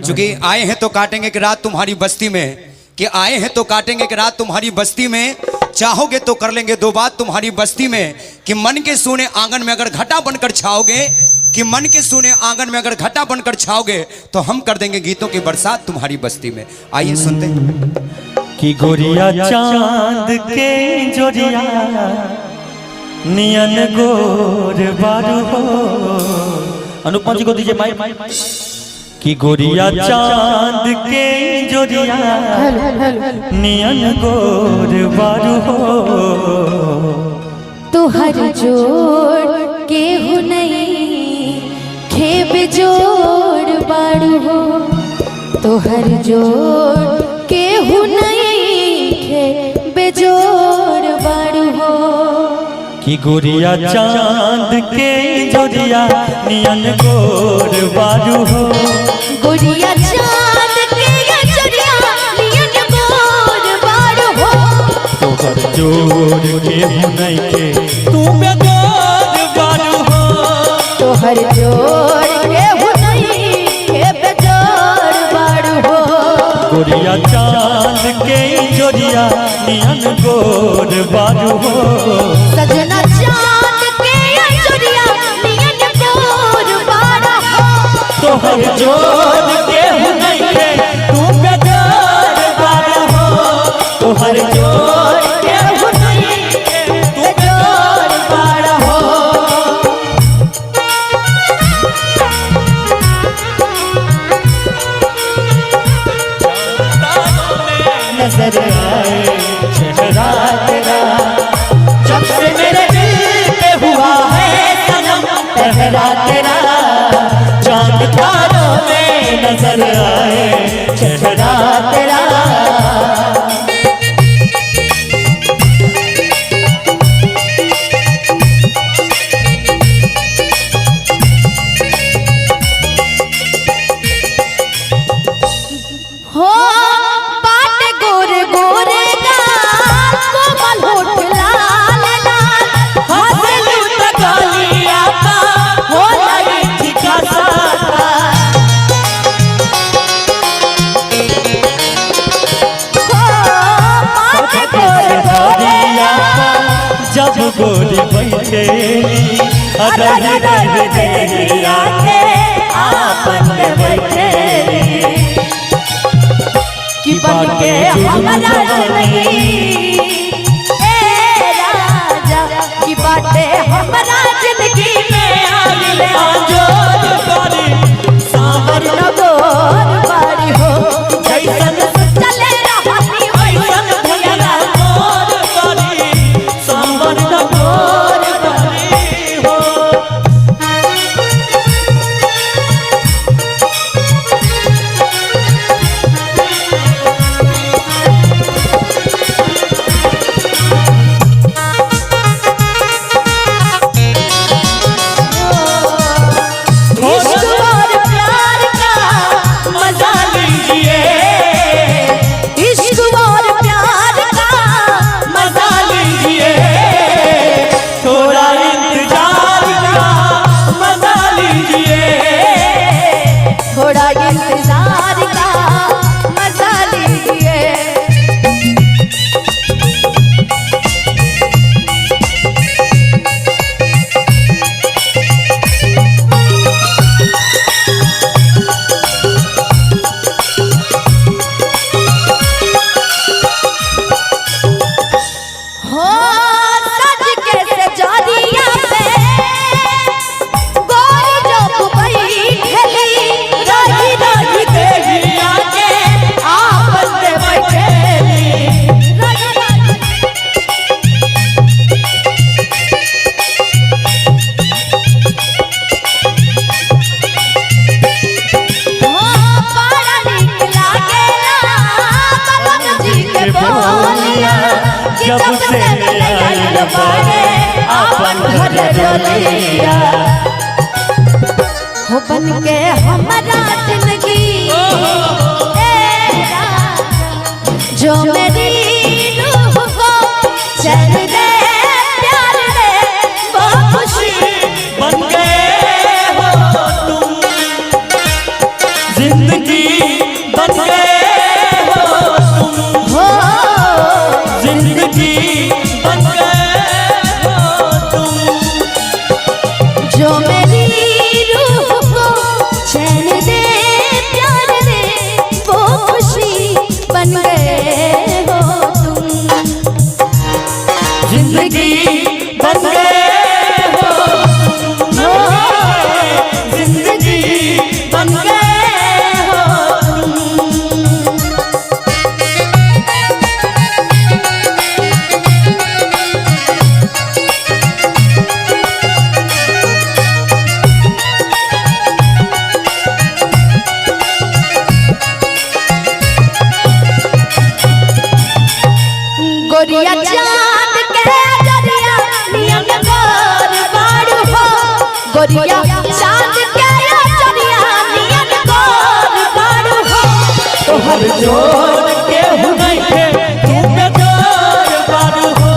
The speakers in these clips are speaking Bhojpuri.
चूंकि आए हैं तो काटेंगे कि रात तुम्हारी बस्ती में, कि आए हैं तो काटेंगे कि रात तुम्हारी बस्ती में, चाहोगे तो कर लेंगे दो बात तुम्हारी बस्ती में, कि मन के सोने आंगन में अगर घटा बनकर छाओगे, कि मन के सोने आंगन में अगर घटा बनकर छाओगे तो हम कर देंगे गीतों की बरसात तुम्हारी बस्ती में। आइए सुनते हैं। कि गोरिया चांद के जोरिया नियन गोर बारू हो। अनुपमा जी को दीजिए माइक। कि गोरिया चांद के जोरिया नियन गोर बारू हो। तो हर जोड़ के हो नहीं खेब जोड़ बारू हो। तो हर जोड़ के हो नहीं खेब जोड़ बारू हो। कि गोरिया चांद के जोरिया नियन गोर बारू हो। गोरिया चांद के जोरिया नियन गोर बारू हो। तो हर जोड़ के हो नहीं के तू बेगोर बारू हो। तो हर जोड़ के हो नहीं खेब जोड़ बारू हो। गोरिया चांद के जोरिया नियन गोर बारू हो। सजना चांद के जोरिया नियन गोर बारू हो। तो हर जोड़ के हो नहीं के तू बेगोर बारू हो। तो हर जोड़ के हो नहीं के तू बेगोर बारू हो। नजर आए चेहरा तेरा जब से मेरे दिल पे हुआ है सनम पहरा तेरा। चांद तारों में नजर आए चेहरा तेरा। हो बाट गोरे गोरे गाल कोमल होठ लाल लाल। हंसलू तो गालियाँ का हो लगी ठिका साता। हो बाट गोरे गोरे जब गोरी बैठेली रह रह गई आंखें आपन में बैठेली। कि बन के हमारा जिंदगी ए राजा की बाटे हमारा जिंदगी में आइले। आजोर बारी सावर न गोर बारी हो जैसन चले रहनी वैसन भैया गोर बारी सावर न गोर बारी हो। इश्क और प्यार का मजा लीजिए। इश्क और प्यार का मजा लीजिए। थोड़ा इंतजार का मजा लीजिए। थोड़ा इंतजार का मजा लीजिए। हो सज के सजारिया पे गोरी जब बैठली रही रही देहिया के आपन में बैठली रही रही। हो बड़ा नीक लागेला कमल जी के बोलिया। जब से आइल बारे आपन घर डोलिया। हो बन के हमारा जिंदगी ए राजा जो मेरी रूह को चैन दे प्यार दे वो खुशी बन गए हो तुम जिंदगी हो तुम। जिंदगी बन गए हो, जिंदगी बन गए हो तुम। गोरिया चांद के जरिया नियम गोर बाड़ हो। गोरिया चांद के जरिया नियम गोर बाड़ हो। तोहर जोर के हुनई के तू बेजोर बारू हो।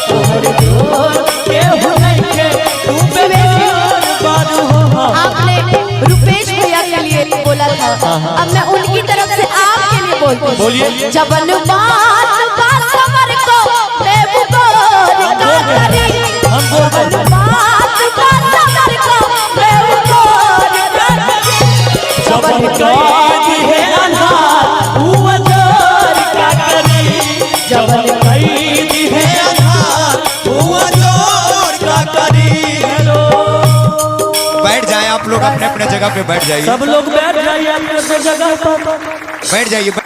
तोहर जोर के हुनई के तू बेजोर बारू हो। आपने रुपेश भैया के लिए बोला था, अब मैं उनकी तरफ से आपके लिए बोलती हूँ। बोलिए। जबन बात समर को बेबुगोर का करी। हम बोल जबन बात समर को बेबुगोर का करी। जबन कैद है अनार तू अजोर का करी। जबन कैद है अनार तू अजोर का करी। बैठ जाए आप लोग अपने अपने जगह पे बैठ जाइए, सब लोग बैठ जाइए अपने जगह पर। बैठ जाइए।